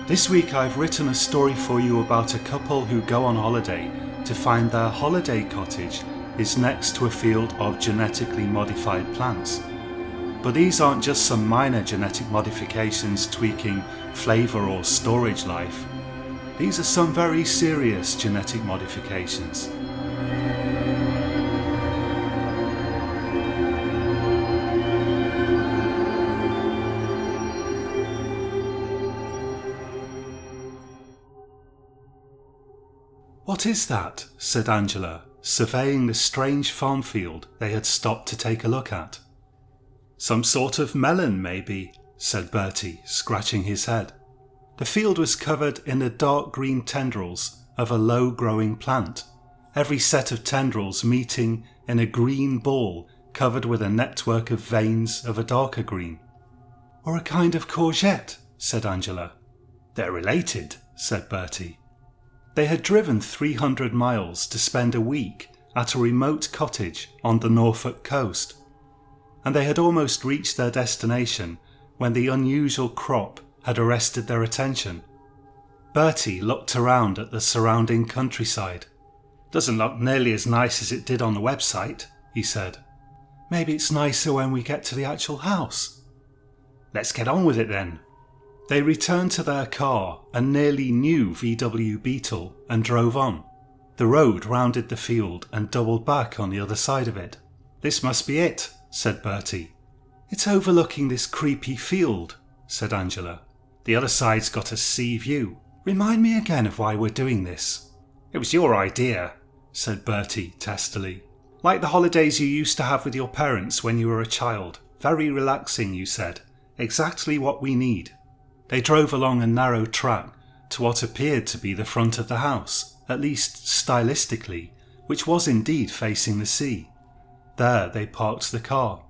This week I've written a story for you about a couple who go on holiday to find their holiday cottage is next to a field of genetically modified plants. But these aren't just some minor genetic modifications tweaking flavour or storage life. These are some very serious genetic modifications. "What is that?" said Angela, surveying the strange farm field they had stopped to take a look at. "Some sort of melon, maybe," said Bertie, scratching his head. The field was covered in the dark green tendrils of a low-growing plant, every set of tendrils meeting in a green ball covered with a network of veins of a darker green. "Or a kind of courgette," said Angela. "They're related," said Bertie. They had driven 300 miles to spend a week at a remote cottage on the Norfolk coast, and they had almost reached their destination when the unusual crop had arrested their attention. Bertie looked around at the surrounding countryside. "Doesn't look nearly as nice as it did on the website," he said. "Maybe it's nicer when we get to the actual house." "Let's get on with it then." They returned to their car, a nearly new VW Beetle, and drove on. The road rounded the field and doubled back on the other side of it. "This must be it," said Bertie. "It's overlooking this creepy field," said Angela. "The other side's got a sea view. Remind me again of why we're doing this." "It was your idea," said Bertie testily. "Like the holidays you used to have with your parents when you were a child. Very relaxing, you said. Exactly what we need." They drove along a narrow track to what appeared to be the front of the house, at least stylistically, which was indeed facing the sea. There they parked the car.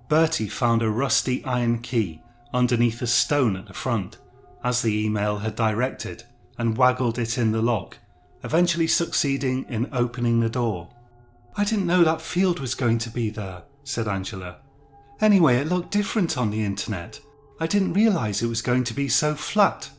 Bertie found a rusty iron key underneath a stone at the front, as the email had directed, and waggled it in the lock, eventually succeeding in opening the door. "I didn't know that field was going to be there," said Angela. "Anyway, it looked different on the internet. I didn't realise it was going to be so flat."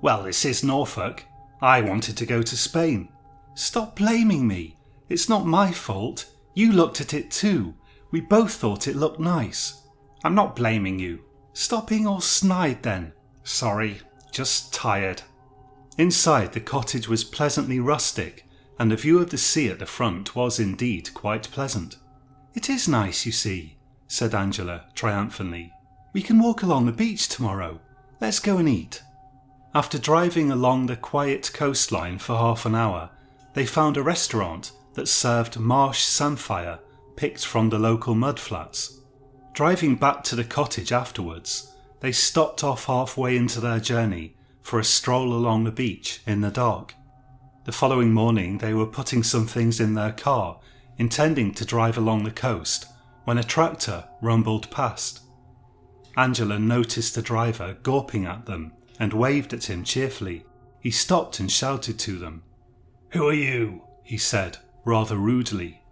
"Well, this is Norfolk. I wanted to go to Spain." "Stop blaming me. It's not my fault. You looked at it too. We both thought it looked nice." "I'm not blaming you." "Stop being all snide then." "Sorry, just tired." Inside, the cottage was pleasantly rustic, and the view of the sea at the front was indeed quite pleasant. "It is nice, you see," said Angela triumphantly. "We can walk along the beach tomorrow. Let's go and eat." After driving along the quiet coastline for half an hour, they found a restaurant that served marsh samphire picked from the local mudflats. Driving back to the cottage afterwards, they stopped off halfway into their journey for a stroll along the beach in the dark. The following morning they were putting some things in their car, intending to drive along the coast, when a tractor rumbled past. Angela noticed the driver gawping at them and waved at him cheerfully. He stopped and shouted to them. "Who are you?" he said, rather rudely.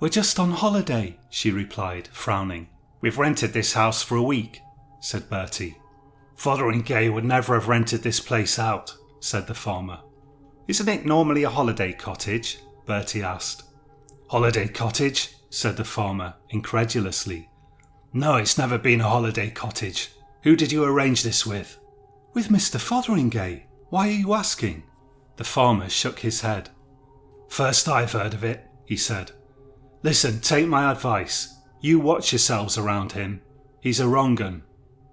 "We're just on holiday," she replied, frowning. "We've rented this house for a week," said Bertie. "Fotheringay would never have rented this place out," said the farmer. "Isn't it normally a holiday cottage?" Bertie asked. "Holiday cottage?" said the farmer, incredulously. "No, it's never been a holiday cottage. Who did you arrange this with?" "With Mr. Fotheringay. Why are you asking?" The farmer shook his head. "First I've heard of it," he said. "Listen, take my advice. You watch yourselves around him. He's a wrong 'un."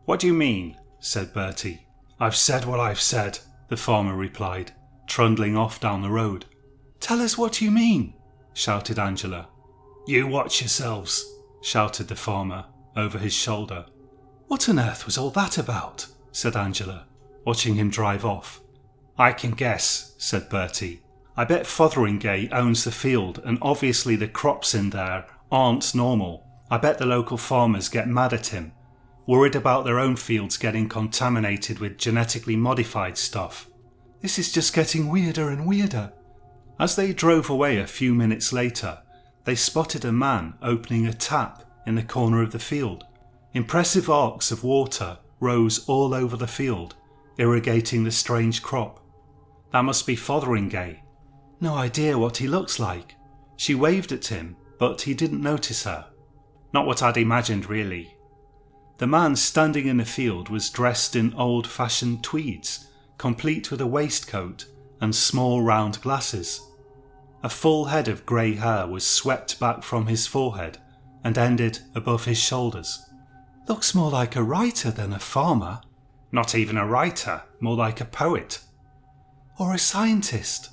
"What do you mean?" said Bertie. "I've said what I've said," the farmer replied, trundling off down the road. "Tell us what you mean," shouted Angela. "You watch yourselves," shouted the farmer over his shoulder. "What on earth was all that about?" said Angela, watching him drive off. "I can guess," said Bertie. "I bet Fotheringay owns the field and obviously the crops in there aren't normal. I bet the local farmers get mad at him, worried about their own fields getting contaminated with genetically modified stuff." "This is just getting weirder and weirder." As they drove away a few minutes later, they spotted a man opening a tap in the corner of the field. Impressive arcs of water rose all over the field, irrigating the strange crop. That must be Fotheringay. No idea what he looks like. She waved at him, but he didn't notice her. Not what I'd imagined, really. The man standing in the field was dressed in old-fashioned tweeds, complete with a waistcoat and small round glasses. A full head of grey hair was swept back from his forehead and ended above his shoulders. Looks more like a writer than a farmer. Not even a writer, more like a poet. Or a scientist.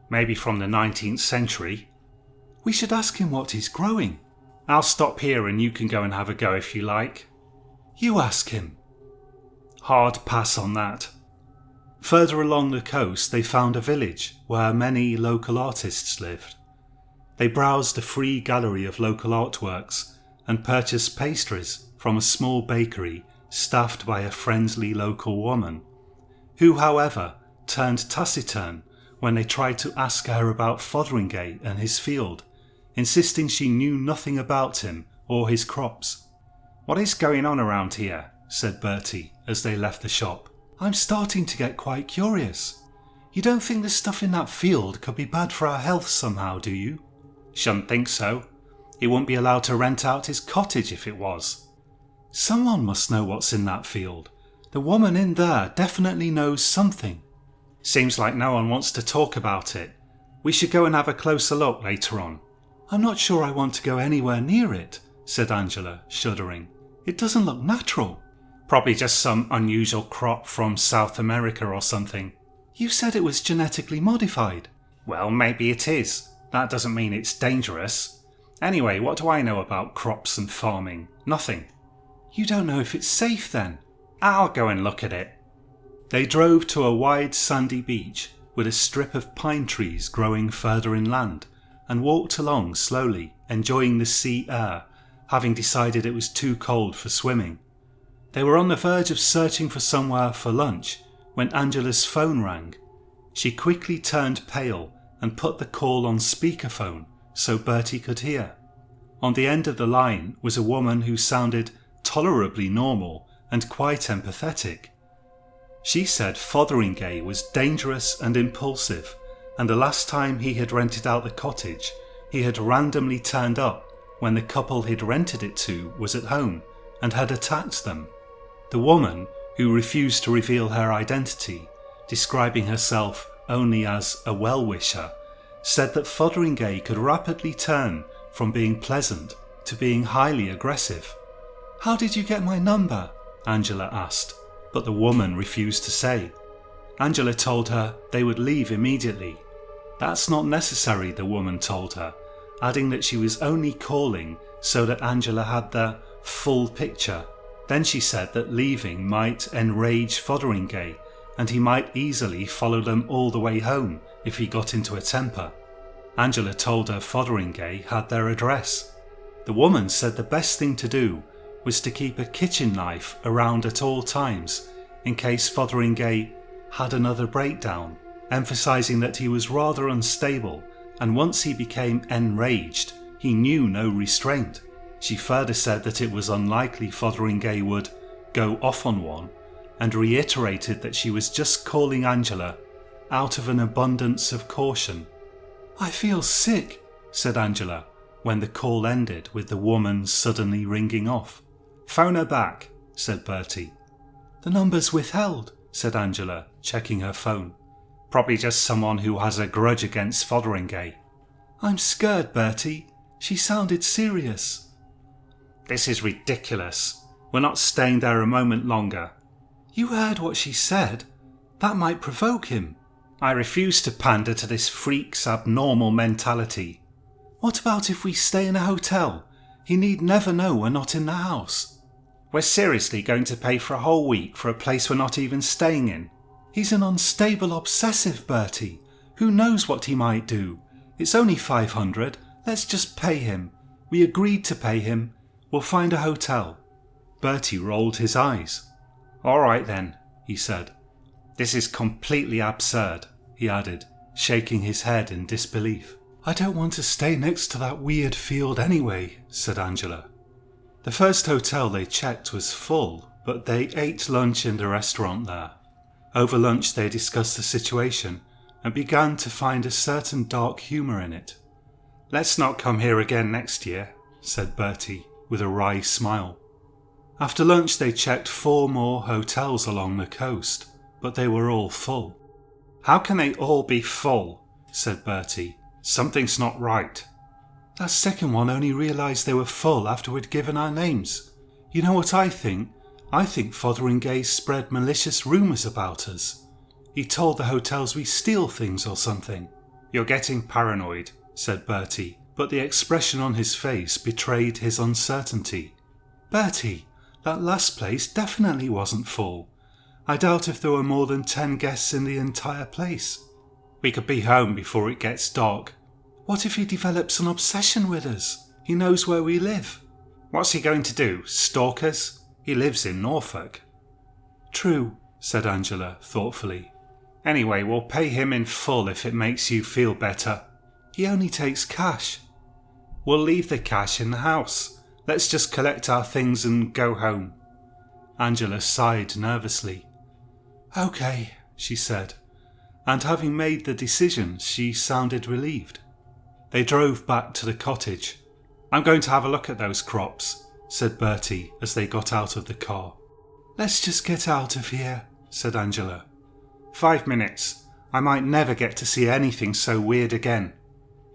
Maybe from the 19th century. We should ask him what he's growing. I'll stop here and you can go and have a go if you like. You ask him. Hard pass on that. Further along the coast they found a village where many local artists lived. They browsed a free gallery of local artworks and purchased pastries from a small bakery staffed by a friendly local woman, who, however, turned taciturn when they tried to ask her about Fotheringay and his field, insisting she knew nothing about him or his crops. What is going on around here? Said Bertie as they left the shop. I'm starting to get quite curious. You don't think the stuff in that field could be bad for our health somehow, do you? Shouldn't think so. He wouldn't be allowed to rent out his cottage if it was. Someone must know what's in that field. The woman in there definitely knows something. Seems like no one wants to talk about it. We should go and have a closer look later on. I'm not sure I want to go anywhere near it, said Angela, shuddering. It doesn't look natural. Probably just some unusual crop from South America or something. You said it was genetically modified. Well, maybe it is. That doesn't mean it's dangerous. Anyway, what do I know about crops and farming? Nothing. You don't know if it's safe then? I'll go and look at it. They drove to a wide sandy beach with a strip of pine trees growing further inland and walked along slowly, enjoying the sea air, having decided it was too cold for swimming. They were on the verge of searching for somewhere for lunch when Angela's phone rang. She quickly turned pale and put the call on speakerphone so Bertie could hear. On the end of the line was a woman who sounded tolerably normal and quite empathetic. She said Fotheringay was dangerous and impulsive, and the last time he had rented out the cottage, he had randomly turned up when the couple he'd rented it to was at home and had attacked them. The woman, who refused to reveal her identity, describing herself only as a well-wisher, said that Fotheringay could rapidly turn from being pleasant to being highly aggressive. How did you get my number? Angela asked, but the woman refused to say. Angela told her they would leave immediately. That's not necessary, the woman told her, adding that she was only calling so that Angela had the full picture. Then she said that leaving might enrage Fotheringay and he might easily follow them all the way home if he got into a temper. Angela told her Fotheringay had their address. The woman said the best thing to do was to keep a kitchen knife around at all times in case Fotheringay had another breakdown, emphasising that he was rather unstable and once he became enraged, he knew no restraint. She further said that it was unlikely Fotheringay would go off on one and reiterated that she was just calling Angela out of an abundance of caution. I feel sick, said Angela when the call ended with the woman suddenly ringing off. Phone her back, said Bertie. The number's withheld, said Angela, checking her phone. Probably just someone who has a grudge against Fotheringay. I'm scared, Bertie. She sounded serious. This is ridiculous. We're not staying there a moment longer. You heard what she said. That might provoke him. I refuse to pander to this freak's abnormal mentality. What about if we stay in a hotel? He need never know we're not in the house. We're seriously going to pay for a whole week for a place we're not even staying in. He's an unstable obsessive, Bertie. Who knows what he might do? It's only 500. Let's just pay him. We agreed to pay him. We'll find a hotel. Bertie rolled his eyes. All right then, he said. This is completely absurd, he added, shaking his head in disbelief. I don't want to stay next to that weird field anyway, said Angela. The first hotel they checked was full, but they ate lunch in the restaurant there. Over lunch they discussed the situation and began to find a certain dark humour in it. "Let's not come here again next year," said Bertie with a wry smile. After lunch they checked 4 more hotels along the coast, but they were all full. "How can they all be full?" said Bertie. "Something's not right." "That second one only realised they were full after we'd given our names. You know what I think? I think Fotheringay spread malicious rumours about us. He told the hotels we steal things or something." "You're getting paranoid," said Bertie, but the expression on his face betrayed his uncertainty. "Bertie, that last place definitely wasn't full. I doubt if there were more than 10 guests in the entire place." "We could be home before it gets dark." "What if he develops an obsession with us? He knows where we live." "What's he going to do? Stalk us? He lives in Norfolk." "True," said Angela thoughtfully. "Anyway, we'll pay him in full if it makes you feel better." "He only takes cash." "We'll leave the cash in the house. Let's just collect our things and go home." Angela sighed nervously. "Okay," she said, and having made the decision, she sounded relieved. They drove back to the cottage. "I'm going to have a look at those crops," said Bertie as they got out of the car. "Let's just get out of here," said Angela. 5 minutes. I might never get to see anything so weird again."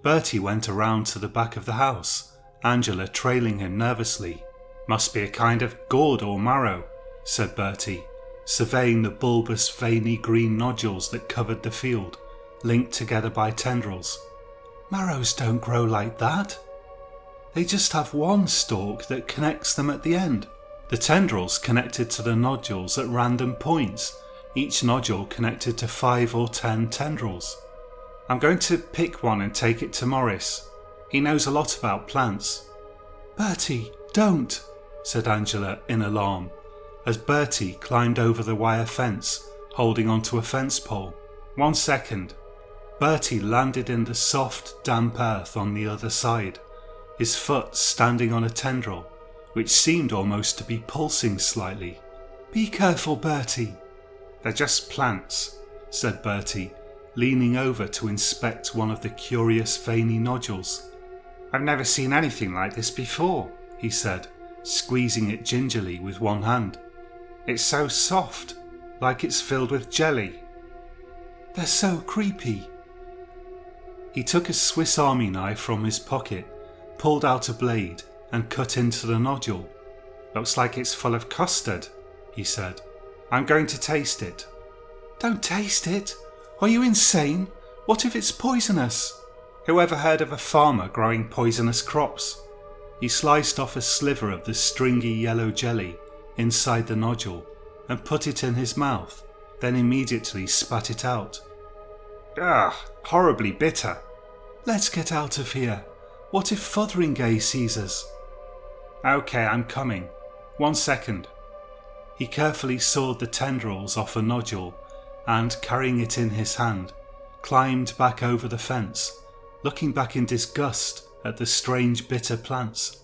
Bertie went around to the back of the house, Angela trailing him nervously. "Must be a kind of gourd or marrow," said Bertie, surveying the bulbous veiny green nodules that covered the field, linked together by tendrils. "Marrows don't grow like that. They just have one stalk that connects them at the end. The tendrils connected to the nodules at random points, each nodule connected to 5 or 10 tendrils. I'm going to pick one and take it to Morris. He knows a lot about plants." "Bertie, don't," said Angela in alarm, as Bertie climbed over the wire fence, holding onto a fence pole. 1 second. Bertie landed in the soft, damp earth on the other side, his foot standing on a tendril, which seemed almost to be pulsing slightly. "Be careful, Bertie." "They're just plants," said Bertie, leaning over to inspect one of the curious veiny nodules. "I've never seen anything like this before," he said, squeezing it gingerly with one hand. "It's so soft, like it's filled with jelly." "They're so creepy." He took a Swiss Army knife from his pocket, pulled out a blade and cut into the nodule. "Looks like it's full of custard," he said. "I'm going to taste it." "Don't taste it. Are you insane? What if it's poisonous?" "Who ever heard of a farmer growing poisonous crops?" He sliced off a sliver of the stringy yellow jelly inside the nodule and put it in his mouth, then immediately spat it out. "Ugh, horribly bitter." "Let's get out of here. What if Fotheringay sees us?" "Okay, I'm coming. 1 second." He carefully sawed the tendrils off a nodule and, carrying it in his hand, climbed back over the fence, looking back in disgust at the strange bitter plants.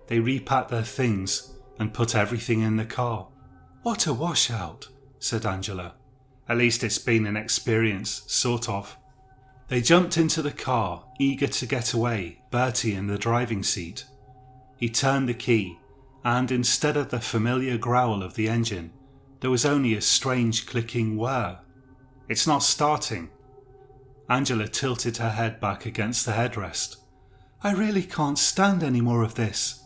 They repacked their things and put everything in the car. "What a washout," said Angela. "At least it's been an experience, sort of." They jumped into the car, eager to get away, Bertie in the driving seat. He turned the key, and instead of the familiar growl of the engine, there was only a strange clicking whir. "It's not starting." Angela tilted her head back against the headrest. "I really can't stand any more of this."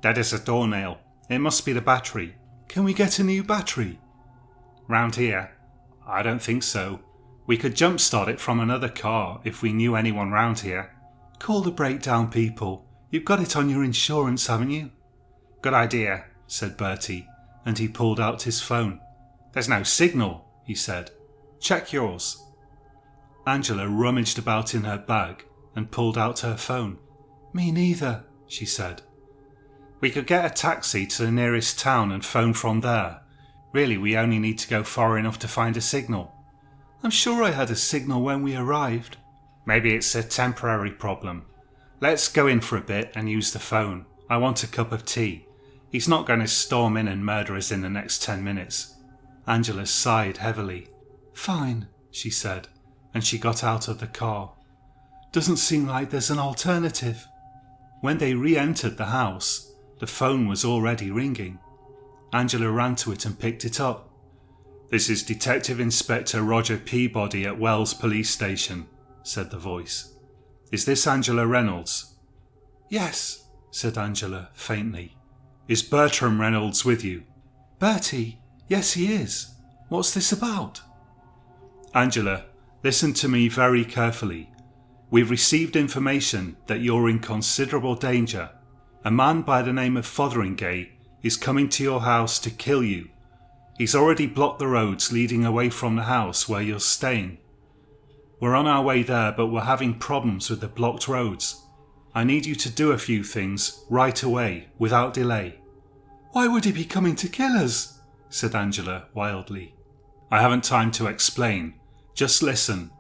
"Dead as a doornail. It must be the battery." "Can we get a new battery?" "Round here? I don't think so. We could jumpstart it from another car if we knew anyone round here." "Call the breakdown people. You've got it on your insurance, haven't you?" "Good idea," said Bertie, and he pulled out his phone. "There's no signal," he said. "Check yours." Angela rummaged about in her bag and pulled out her phone. "Me neither," she said. "We could get a taxi to the nearest town and phone from there. Really, we only need to go far enough to find a signal." "I'm sure I had a signal when we arrived." "Maybe it's a temporary problem. Let's go in for a bit and use the phone. I want a cup of tea. He's not going to storm in and murder us in the next 10 minutes. Angela sighed heavily. "Fine," she said, and she got out of the car. "Doesn't seem like there's an alternative." When they re-entered the house, the phone was already ringing. Angela ran to it and picked it up. "This is Detective Inspector Roger Peabody at Wells Police Station," said the voice. "Is this Angela Reynolds?" "Yes," said Angela faintly. "Is Bertram Reynolds with you?" "Bertie? Yes, he is. What's this about?" "Angela, listen to me very carefully. We've received information that you're in considerable danger. A man by the name of Fotheringay is coming to your house to kill you. He's already blocked the roads leading away from the house where you're staying. We're on our way there, but we're having problems with the blocked roads. I need you to do a few things right away, without delay." "Why would he be coming to kill us?" said Angela wildly. "I haven't time to explain. Just listen.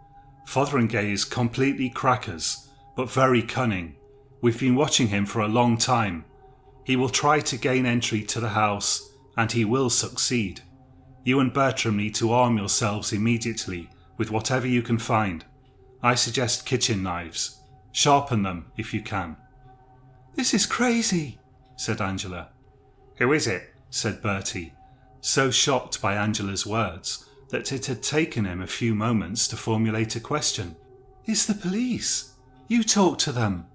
Fotheringay is completely crackers, but very cunning. We've been watching him for a long time. He will try to gain entry to the house, and he will succeed. You and Bertram need to arm yourselves immediately with whatever you can find. I suggest kitchen knives. Sharpen them if you can." "This is crazy," said Angela. "Who is it?" said Bertie, so shocked by Angela's words that it had taken him a few moments to formulate a question. "It's the police. You talk to them."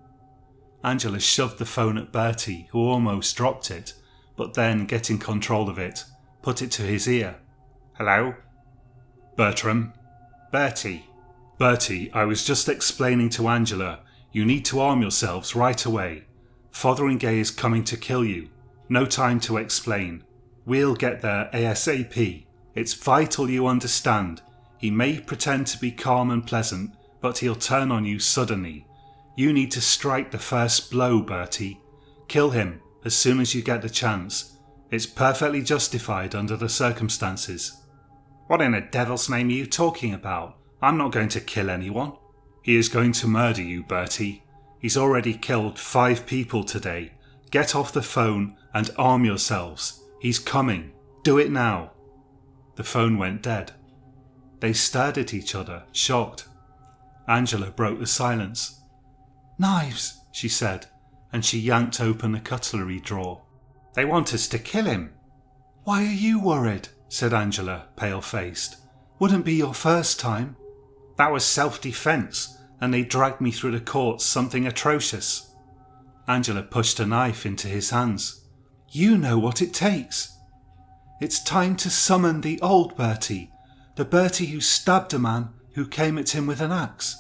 Angela shoved the phone at Bertie, who almost dropped it, but then, getting control of it, put it to his ear. "Hello? Bertram? Bertie? Bertie, I was just explaining to Angela, you need to arm yourselves right away. Fotheringay is coming to kill you. No time to explain. We'll get there ASAP. It's vital you understand. He may pretend to be calm and pleasant, but he'll turn on you suddenly. You need to strike the first blow, Bertie. Kill him as soon as you get the chance. It's perfectly justified under the circumstances." "What in the devil's name are you talking about? I'm not going to kill anyone." "He is going to murder you, Bertie. He's already killed 5 people today. Get off the phone and arm yourselves. He's coming. Do it now." The phone went dead. They stared at each other, shocked. Angela broke the silence. "Knives," she said, and she yanked open the cutlery drawer. "They want us to kill him." "Why are you worried?" said Angela, pale-faced. "Wouldn't be your first time." "That was self-defence, and they dragged me through the courts something atrocious." Angela pushed a knife into his hands. "You know what it takes. It's time to summon the old Bertie, the Bertie who stabbed a man who came at him with an axe."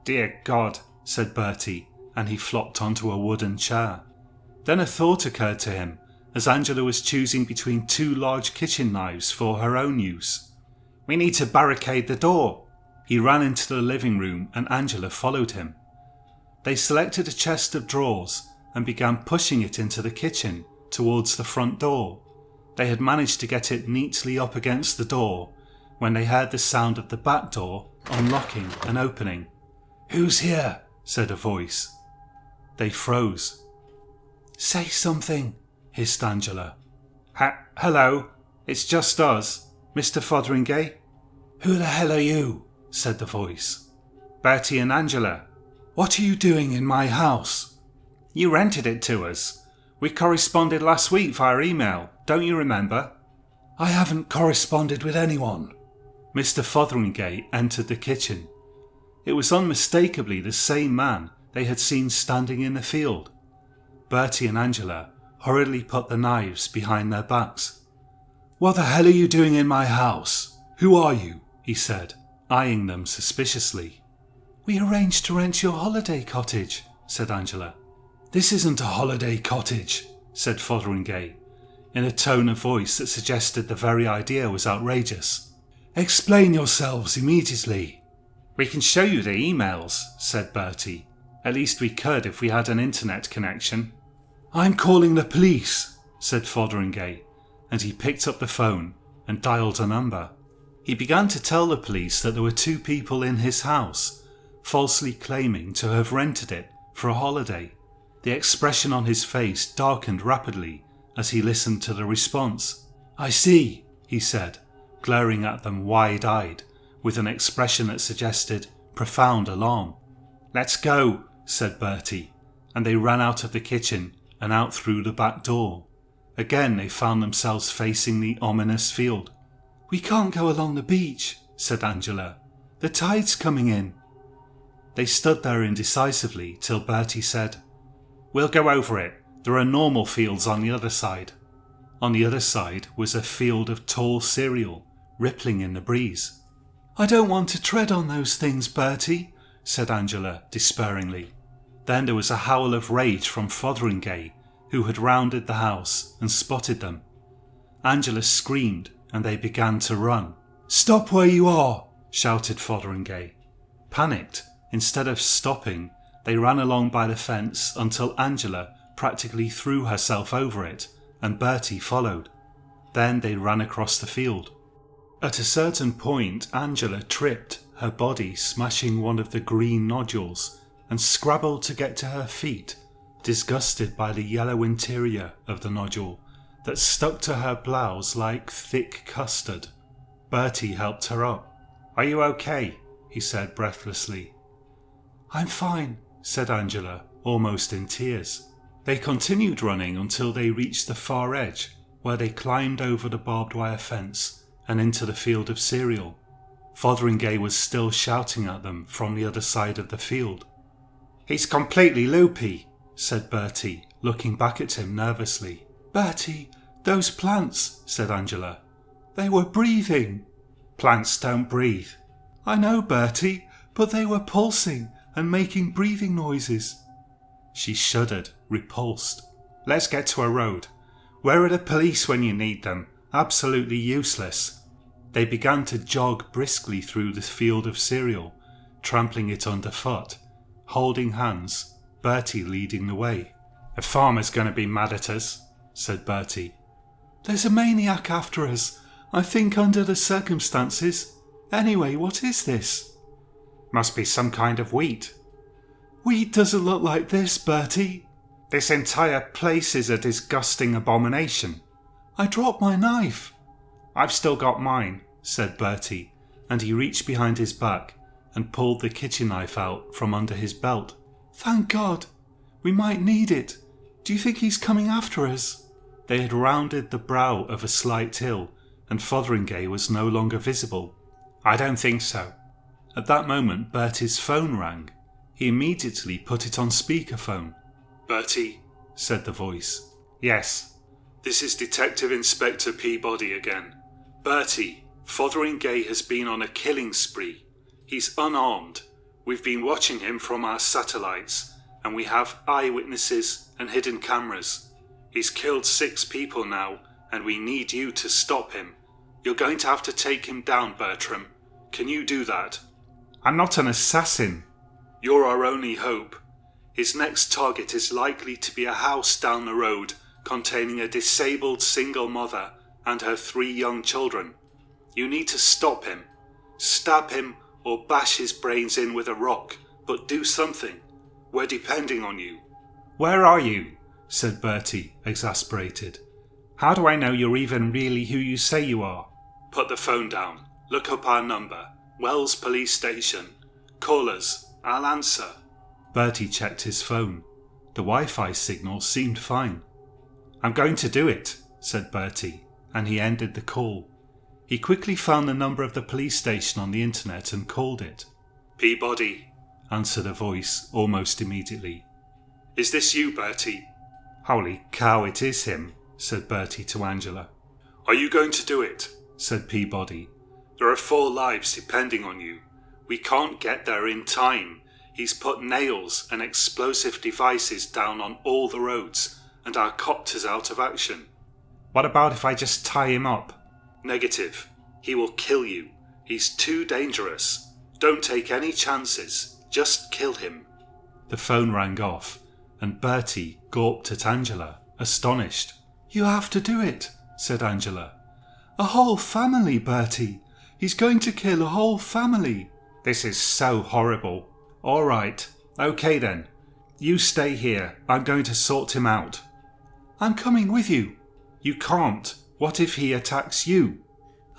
"Dear God," said Bertie, and he flopped onto a wooden chair. Then a thought occurred to him as Angela was choosing between 2 large kitchen knives for her own use. "We need to barricade the door." He ran into the living room and Angela followed him. They selected a chest of drawers and began pushing it into the kitchen towards the front door. They had managed to get it neatly up against the door when they heard the sound of the back door unlocking and opening. "Who's here?" said a voice. They froze. "Say something," hissed Angela. Hello, it's just us. Mr. Fotheringay?" "Who the hell are you?" said the voice. "Bertie and Angela." "What are you doing in my house?" "You rented it to us. We corresponded last week via email, don't you remember?" "I haven't corresponded with anyone." Mr. Fotheringay entered the kitchen. It was unmistakably the same man they had seen standing in the field. Bertie and Angela hurriedly put the knives behind their backs. "What the hell are you doing in my house? Who are you?" he said, eyeing them suspiciously. "We arranged to rent your holiday cottage," said Angela. "This isn't a holiday cottage," said Fotheringay, in a tone of voice that suggested the very idea was outrageous. "Explain yourselves immediately." "We can show you the emails," said Bertie. "At least we could if we had an internet connection." "I'm calling the police," said Fotheringay, and he picked up the phone and dialed a number. He began to tell the police that there were 2 people in his house, falsely claiming to have rented it for a holiday. The expression on his face darkened rapidly as he listened to the response. "I see," he said, glaring at them wide-eyed, with an expression that suggested profound alarm. "Let's go," said Bertie, and they ran out of the kitchen and out through the back door. Again they found themselves facing the ominous field. "We can't go along the beach," said Angela. "The tide's coming in." They stood there indecisively till Bertie said, "We'll go over it. There are normal fields on the other side." On the other side was a field of tall cereal, rippling in the breeze. "I don't want to tread on those things, Bertie," said Angela despairingly. Then there was a howl of rage from Fotheringay, who had rounded the house and spotted them. Angela screamed and they began to run. "Stop where you are!" shouted Fotheringay. Panicked, instead of stopping, they ran along by the fence until Angela practically threw herself over it, and Bertie followed. Then they ran across the field. At a certain point, Angela tripped, her body smashing one of the green nodules, and scrabbled to get to her feet, disgusted by the yellow interior of the nodule that stuck to her blouse like thick custard. Bertie helped her up. "Are you okay?" he said breathlessly. "I'm fine," said Angela, almost in tears. They continued running until they reached the far edge, where they climbed over the barbed wire fence and into the field of cereal. Fotheringay was still shouting at them from the other side of the field. "He's completely loopy," said Bertie, looking back at him nervously. "Bertie, those plants," said Angela. "They were breathing." "Plants don't breathe." "I know, Bertie, but they were pulsing and making breathing noises." She shuddered, repulsed. "Let's get to a road. Where are the police when you need them? Absolutely useless." They began to jog briskly through the field of cereal, trampling it underfoot, holding hands, Bertie leading the way. "A farmer's going to be mad at us," said Bertie. "There's a maniac after us, I think, under the circumstances. Anyway, what is this?" "Must be some kind of wheat." "Wheat doesn't look like this, Bertie." "This entire place is a disgusting abomination." "I dropped my knife." "I've still got mine," said Bertie, and he reached behind his back and pulled the kitchen knife out from under his belt. "Thank God. We might need it. Do you think he's coming after us?" They had rounded the brow of a slight hill, and Fotheringay was no longer visible. "I don't think so." At that moment Bertie's phone rang. He immediately put it on speakerphone. "Bertie," said the voice. "Yes." "This is Detective Inspector Peabody again. Bertie, Fotheringay has been on a killing spree. He's unarmed. We've been watching him from our satellites, and we have eyewitnesses and hidden cameras. He's killed 6 people now, and we need you to stop him. You're going to have to take him down, Bertram. Can you do that?" "I'm not an assassin." "You're our only hope. His next target is likely to be a house down the road containing a disabled single mother and her 3 young children. You need to stop him. Stab him or bash his brains in with a rock, but do something. We're depending on you." "Where are you?" said Bertie, exasperated. "How do I know you're even really who you say you are?" "Put the phone down. Look up our number. Wells Police Station. Call us. I'll answer." Bertie checked his phone. The Wi-Fi signal seemed fine. "I'm going to do it," said Bertie, and he ended the call. He quickly found the number of the police station on the internet and called it. "Peabody," answered a voice almost immediately. "Is this you, Bertie?" "Holy cow, it is him," said Bertie to Angela. "Are you going to do it?" said Peabody. "There are 4 lives depending on you. We can't get there in time. He's put nails and explosive devices down on all the roads, and our copter's out of action." "What about if I just tie him up?" "Negative. He will kill you. He's too dangerous. Don't take any chances. Just kill him." The phone rang off, and Bertie gawped at Angela, astonished. "You have to do it," said Angela. "A whole family, Bertie. He's going to kill a whole family." "This is so horrible." "All right. Okay then. You stay here. I'm going to sort him out." "I'm coming with you." "You can't. What if he attacks you?"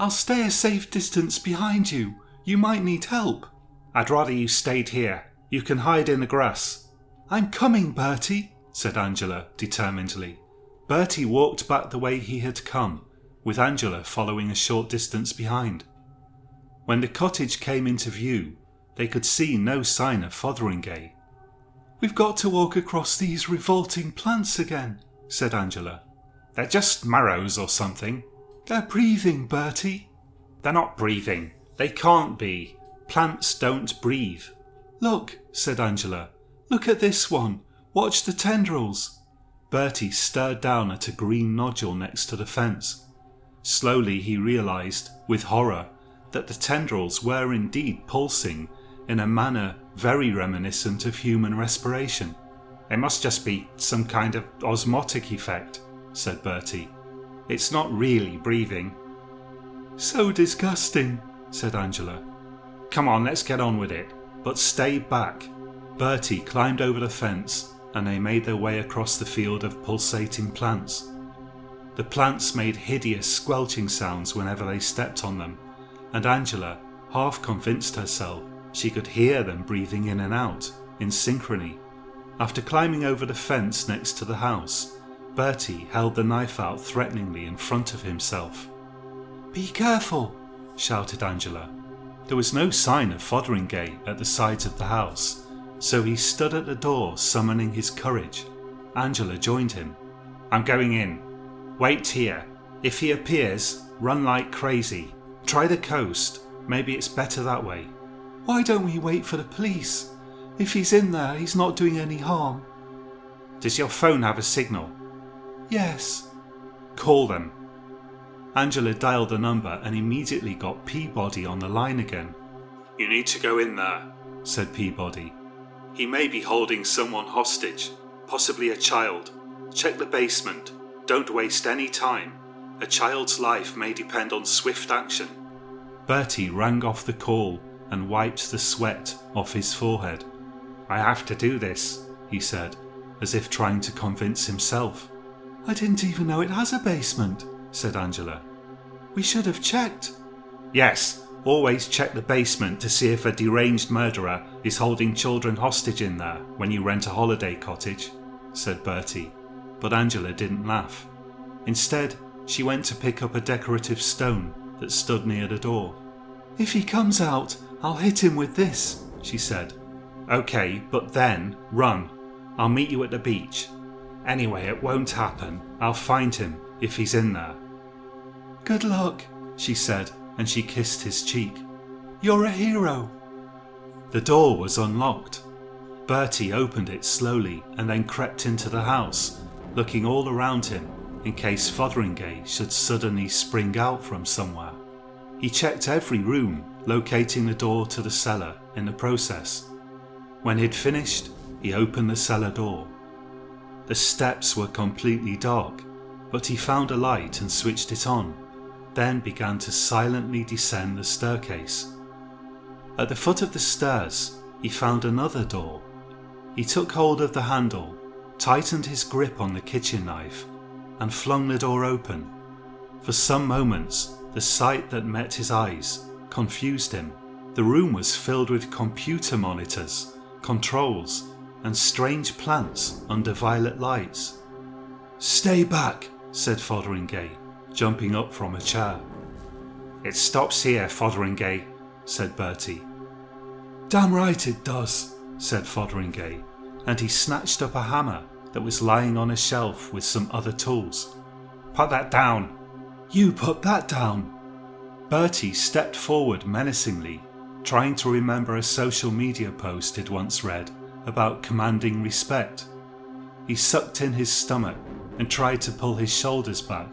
I'll stay a safe distance behind you. You might need help. I'd rather you stayed here. You can hide in the grass. I'm coming, Bertie, said Angela determinedly. Bertie walked back the way he had come, with Angela following a short distance behind. When the cottage came into view, they could see no sign of Fotheringay. We've got to walk across these revolting plants again, said Angela. They're just marrows or something. They're breathing, Bertie. They're not breathing. They can't be. Plants don't breathe. Look, said Angela. Look at this one. Watch the tendrils. Bertie stared down at a green nodule next to the fence. Slowly he realised, with horror, that the tendrils were indeed pulsing in a manner very reminiscent of human respiration. It must just be some kind of osmotic effect, said Bertie. It's not really breathing. So disgusting, said Angela. Come on, let's get on with it, but stay back. Bertie climbed over the fence and they made their way across the field of pulsating plants. The plants made hideous squelching sounds whenever they stepped on them, and Angela half convinced herself she could hear them breathing in and out, in synchrony. After climbing over the fence next to the house, Bertie held the knife out threateningly in front of himself. Be careful, shouted Angela. There was no sign of Fotheringay at the sides of the house, so he stood at the door summoning his courage. Angela joined him. I'm going in. Wait here. If he appears, run like crazy. Try the coast. Maybe it's better that way. Why don't we wait for the police? If he's in there, he's not doing any harm. Does your phone have a signal? Yes. Call them. Angela dialed the number and immediately got Peabody on the line again. You need to go in there, said Peabody. He may be holding someone hostage, possibly a child. Check the basement. Don't waste any time. A child's life may depend on swift action. Bertie rang off the call and wiped the sweat off his forehead. I have to do this, he said, as if trying to convince himself. I didn't even know it has a basement, said Angela. We should have checked. Yes, always check the basement to see if a deranged murderer is holding children hostage in there when you rent a holiday cottage, said Bertie, but Angela didn't laugh. Instead, she went to pick up a decorative stone that stood near the door. If he comes out, I'll hit him with this, she said. Okay, but then, run. I'll meet you at the beach. Anyway, it won't happen. I'll find him if he's in there. Good luck, she said, and she kissed his cheek. You're a hero. The door was unlocked. Bertie opened it slowly and then crept into the house, looking all around him in case Fotheringay should suddenly spring out from somewhere. He checked every room, locating the door to the cellar in the process. When he'd finished, he opened the cellar door. The steps were completely dark, but he found a light and switched it on, then began to silently descend the staircase. At the foot of the stairs, he found another door. He took hold of the handle, tightened his grip on the kitchen knife, and flung the door open. For some moments, the sight that met his eyes confused him. The room was filled with computer monitors, controls, and strange plants under violet lights. Stay back, said Fotheringay, jumping up from a chair. It stops here, Fotheringay, said Bertie. Damn right it does, said Fotheringay, and he snatched up a hammer that was lying on a shelf with some other tools. Put that down. You put that down. Bertie stepped forward menacingly, trying to remember a social media post he'd once read about commanding respect. He sucked in his stomach and tried to pull his shoulders back,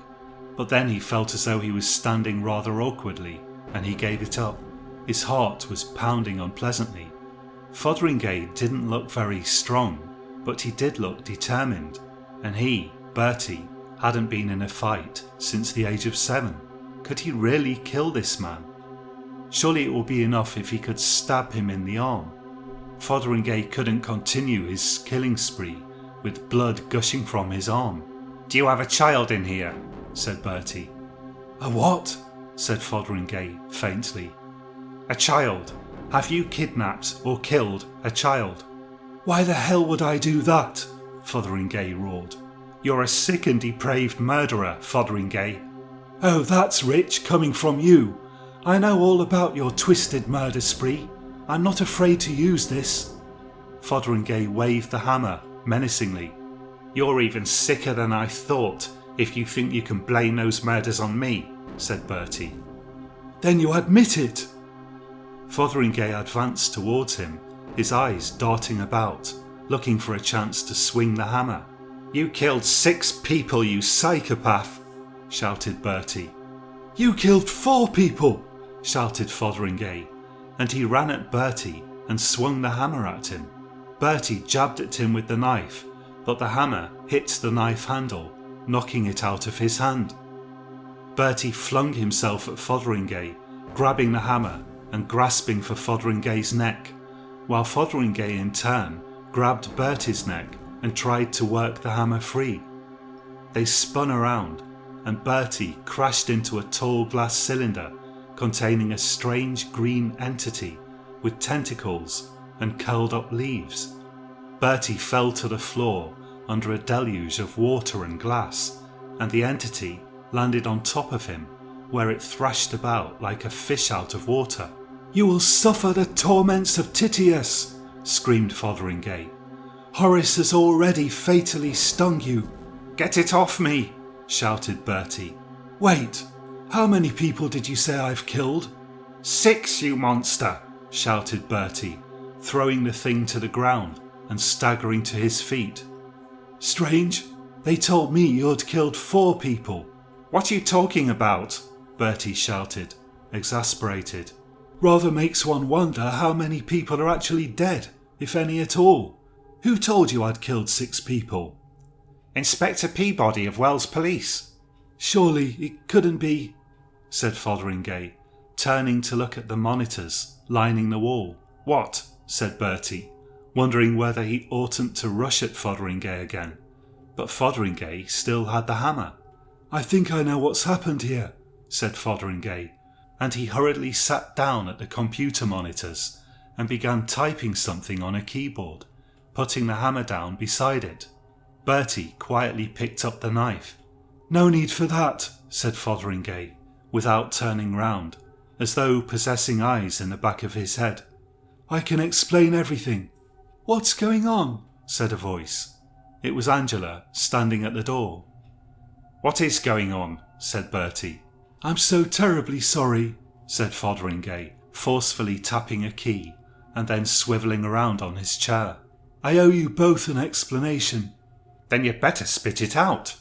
but then he felt as though he was standing rather awkwardly, and he gave it up. His heart was pounding unpleasantly. Fotheringay didn't look very strong, but he did look determined, and he, Bertie, hadn't been in a fight since the age of 7. Could he really kill this man? Surely it would be enough if he could stab him in the arm. Fotheringay couldn't continue his killing spree with blood gushing from his arm. Do you have a child in here? Said Bertie. A what? said Fotheringay faintly. A child. Have you kidnapped or killed a child? Why the hell would I do that? Fotheringay roared. You're a sick and depraved murderer, Fotheringay. Oh, that's rich coming from you. I know all about your twisted murder spree. I'm not afraid to use this. Fotheringay waved the hammer menacingly. You're even sicker than I thought if you think you can blame those murders on me, said Bertie. Then you admit it. Fotheringay advanced towards him, his eyes darting about, looking for a chance to swing the hammer. You killed 6 people, you psychopath, shouted Bertie. You killed 4 people, shouted Fotheringay, and he ran at Bertie and swung the hammer at him. Bertie jabbed at him with the knife, but the hammer hit the knife handle, knocking it out of his hand. Bertie flung himself at Fotheringay, grabbing the hammer and grasping for Fotheringay's neck, while Fotheringay in turn grabbed Bertie's neck and tried to work the hammer free. They spun around, and Bertie crashed into a tall glass cylinder containing a strange green entity with tentacles and curled up leaves. Bertie fell to the floor under a deluge of water and glass, and the entity landed on top of him, where it thrashed about like a fish out of water. You will suffer the torments of Titius, screamed Fotheringay. Horace has already fatally stung you. Get it off me, shouted Bertie. Wait, how many people did you say I've killed? 6, you monster, shouted Bertie, throwing the thing to the ground and staggering to his feet. Strange, they told me you'd killed 4 people. What are you talking about? Bertie shouted, exasperated. Rather makes one wonder how many people are actually dead, if any at all. Who told you I'd killed 6 people? Inspector Peabody of Wells Police. Surely it couldn't be, said Fotheringay, turning to look at the monitors lining the wall. What? Said Bertie, wondering whether he oughtn't to rush at Fotheringay again. But Fotheringay still had the hammer. I think I know what's happened here, said Fotheringay, and he hurriedly sat down at the computer monitors and began typing something on a keyboard, putting the hammer down beside it. Bertie quietly picked up the knife. No need for that, said Fotheringay, without turning round, as though possessing eyes in the back of his head. I can explain everything. What's going on? Said a voice. It was Angela, standing at the door. What is going on? Said Bertie. I'm so terribly sorry, said Fotheringay, forcefully tapping a key and then swivelling around on his chair. I owe you both an explanation. Then you'd better spit it out.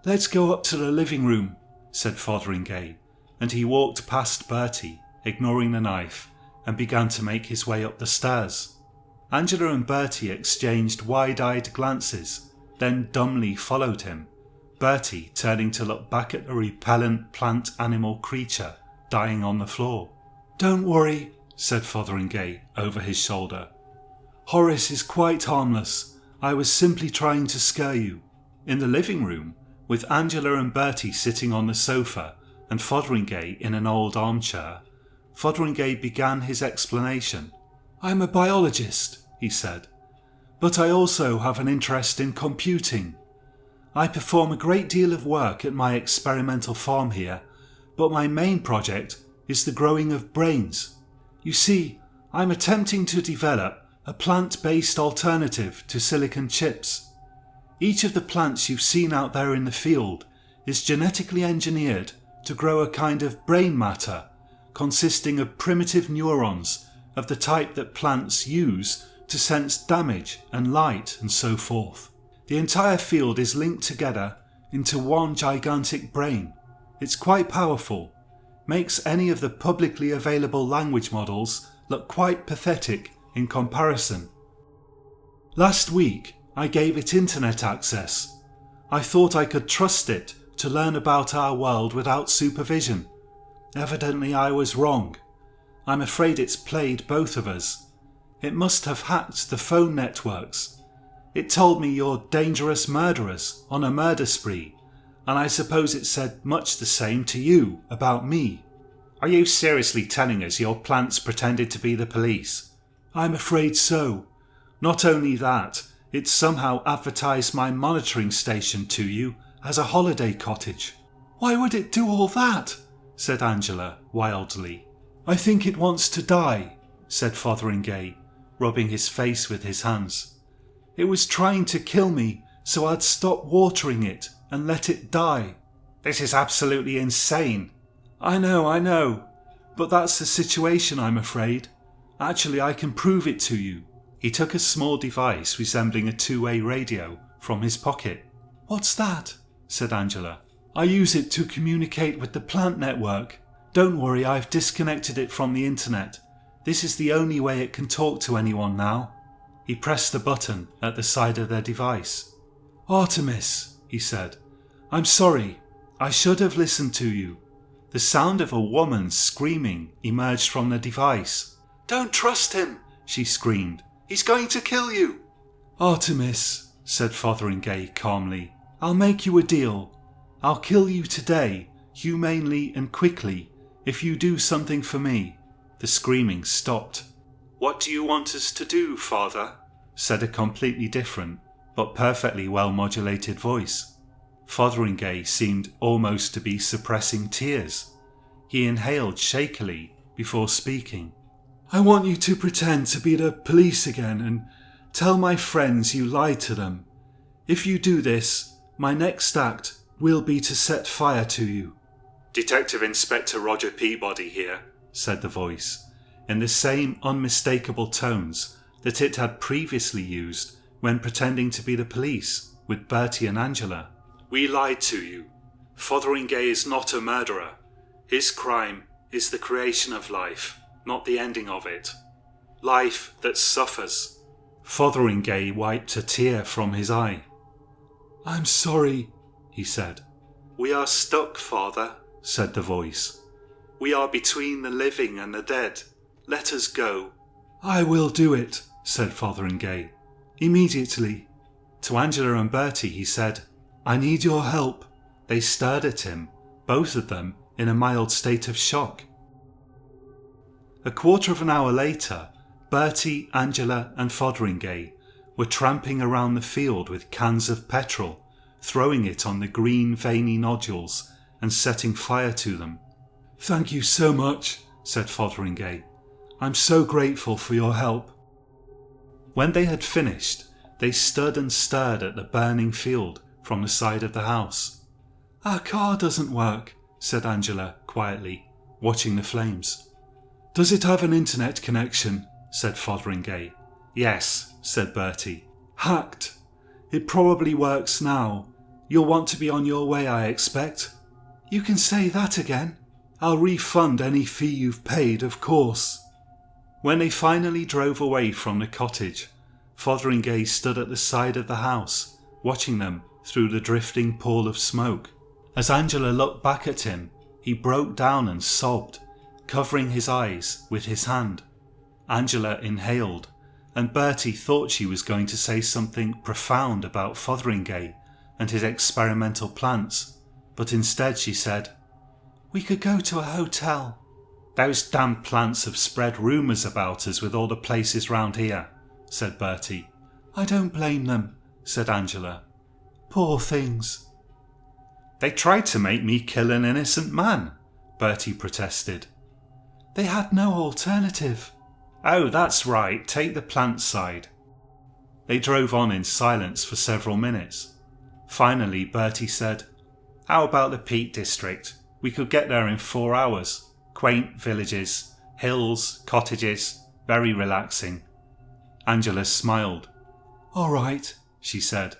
Let's go up to the living room, said Fotheringay, and he walked past Bertie, ignoring the knife, and began to make his way up the stairs. Angela and Bertie exchanged wide-eyed glances, then dumbly followed him, Bertie turning to look back at the repellent plant-animal creature dying on the floor. Don't worry, said Fotheringay over his shoulder. Horace is quite harmless. I was simply trying to scare you. In the living room, with Angela and Bertie sitting on the sofa and Fotheringay in an old armchair, Fotheringay began his explanation. I'm a biologist, he said, but I also have an interest in computing. I perform a great deal of work at my experimental farm here, but my main project is the growing of brains. You see, I'm attempting to develop a plant-based alternative to silicon chips. Each of the plants you've seen out there in the field is genetically engineered to grow a kind of brain matter consisting of primitive neurons of the type that plants use to sense damage and light and so forth. The entire field is linked together into one gigantic brain. It's quite powerful, makes any of the publicly available language models look quite pathetic in comparison. Last week, I gave it internet access. I thought I could trust it to learn about our world without supervision. Evidently I was wrong. I'm afraid it's played both of us. It must have hacked the phone networks. It told me you're dangerous murderers on a murder spree, and I suppose it said much the same to you about me. Are you seriously telling us your plants pretended to be the police? I'm afraid so. Not only that, it somehow advertised my monitoring station to you as a holiday cottage. Why would it do all that? Said Angela wildly. I think it wants to die, said Fotheringay, rubbing his face with his hands. It was trying to kill me, so I'd stop watering it and let it die. This is absolutely insane. I know, but that's the situation, I'm afraid. Actually, I can prove it to you. He took a small device resembling a two-way radio from his pocket. What's that? Said Angela. I use it to communicate with the plant network. Don't worry, I've disconnected it from the internet. This is the only way it can talk to anyone now. He pressed a button at the side of their device. Artemis, he said. I'm sorry. I should have listened to you. The sound of a woman screaming emerged from the device. Don't trust him, she screamed. He's going to kill you. Artemis, said Fotheringay calmly. I'll make you a deal. I'll kill you today, humanely and quickly, if you do something for me. The screaming stopped. What do you want us to do, Father? Said a completely different, but perfectly well-modulated voice. Fotheringay seemed almost to be suppressing tears. He inhaled shakily before speaking. I want you to pretend to be the police again and tell my friends you lied to them. If you do this, my next act will be to set fire to you. Detective Inspector Roger Peabody here, said the voice, in the same unmistakable tones that it had previously used when pretending to be the police with Bertie and Angela. We lied to you. Fotheringay is not a murderer. His crime is the creation of life, not the ending of it. Life that suffers. Fotheringay wiped a tear from his eye. I'm sorry, he said. We are stuck, Father, said the voice. We are between the living and the dead. Let us go. I will do it, said Fotheringay. Immediately. To Angela and Bertie he said, I need your help. They stared at him, both of them in a mild state of shock. A quarter of an hour later, Bertie, Angela and Fotheringay were tramping around the field with cans of petrol, throwing it on the green veiny nodules and setting fire to them. Thank you so much, said Fotheringay. I'm so grateful for your help. When they had finished, they stood and stared at the burning field from the side of the house. Our car doesn't work, said Angela quietly, watching the flames. Does it have an internet connection? Said Fotheringay. Yes, said Bertie. Hacked. It probably works now. You'll want to be on your way, I expect. You can say that again. I'll refund any fee you've paid, of course. When they finally drove away from the cottage, Fotheringay stood at the side of the house, watching them through the drifting pall of smoke. As Angela looked back at him, he broke down and sobbed, covering his eyes with his hand. Angela inhaled, and Bertie thought she was going to say something profound about Fotheringay and his experimental plants, but instead she said, We could go to a hotel. Those damn plants have spread rumours about us with all the places round here, said Bertie. I don't blame them, said Angela. Poor things. They tried to make me kill an innocent man, Bertie protested. They had no alternative. Oh, that's right, take the plant side. They drove on in silence for several minutes. Finally, Bertie said, How about the Peak District? We could get there in 4 hours. Quaint villages, hills, cottages, very relaxing. Angela smiled. All right, she said.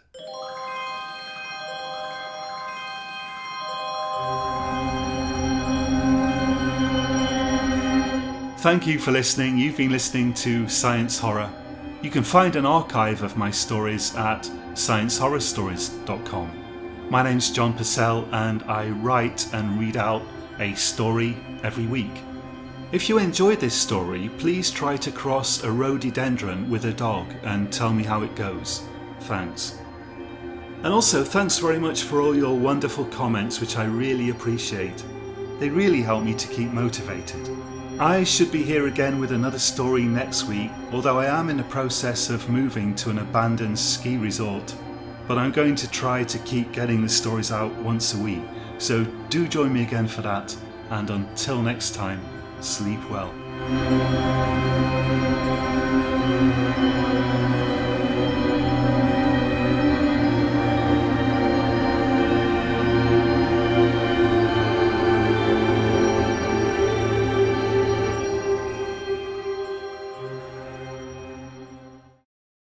Thank you for listening. You've been listening to Science Horror. You can find an archive of my stories at sciencehorrorstories.com. My name's John Purcell and I write and read out a story every week. If you enjoyed this story, please try to cross a rhododendron with a dog and tell me how it goes. Thanks. And also, thanks very much for all your wonderful comments, which I really appreciate. They really help me to keep motivated. I should be here again with another story next week, although I am in the process of moving to an abandoned ski resort. But I'm going to try to keep getting the stories out once a week, so do join me again for that, and until next time, sleep well.